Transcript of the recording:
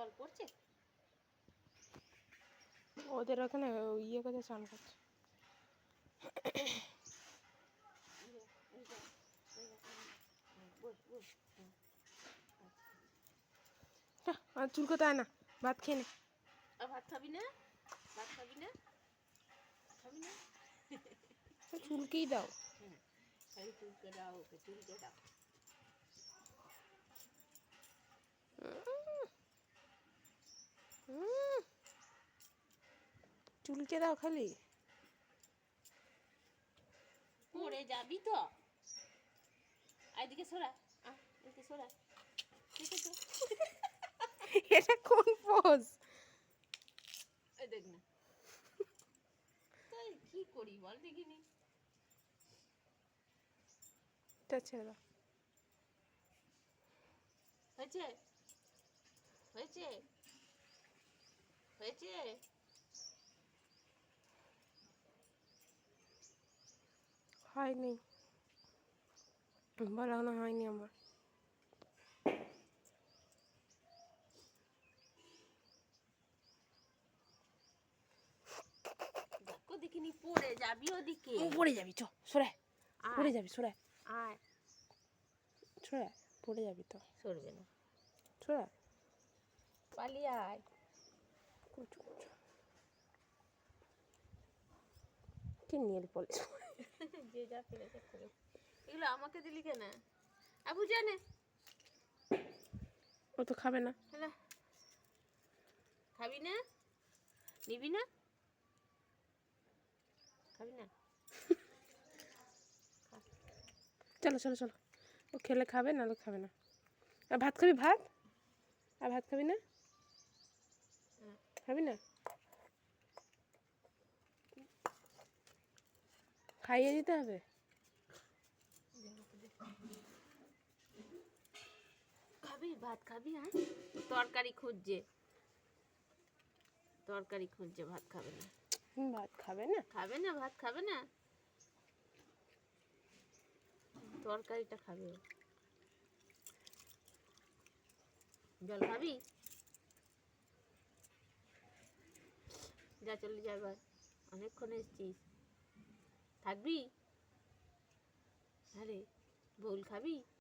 জল পড়ছে ওদের ওখানে ইয়ে করে স্নান করছে। আর চুল কোথায় না, ভাত খেয়ে নে। ভাত খাবি না? ভাত খাবি না? খাবি না? চুলকেই দাও। হ্যাঁ, খালি চুলকে দাও, ওকে চুলকে দাও। চুলকে দাও খালি। পড়ে যাবি তো। এদিকে সরা, এদিকে সরা। দেখেছো? এটা কোন পোজ? এই দেখ না। তাই কি করি বল দেখিনি। ছেড়ে দাও। হয়েছে? হয়েছে? হয়েছে? হয়নি, বলানো হয়নি আমার। দেখো দেখিনি, পড়ে যাবি ওদিকে। পড়ে যাবি, চ সরে। পড়ে যাবি, সরে আয়। সরে, পড়ে যাবি তো। সরবে না, সরে পালিয়ে আয়। কি নীল পলিশ। যে যা পেরেছে করে। এগুলো আমাকে দিলি কেন? আবু জানে ও তো খাবে না। হ্যালো, খাবি না? নিবি না? খাবি না? চলো চলো চলো, ও খেলে খাবে, নাহলে খাবে না। আর ভাত খাবি? ভাত আর ভাত খাবি না? খাবি না? খাইয়ে দিতে হবে। খাবি ভাত খাবি? হ্যাঁ, তরকারি খুঁজছে, তরকারি খুঁজছে, ভাত খাবে না। ভাত খাবে না? খাবে না, ভাত খাবে না, তরকারিটা খাবে। জল খাবি? যা চলে যা, এবার অনেকক্ষণ এসছিস, থাকবি? আরে বউল খাবি?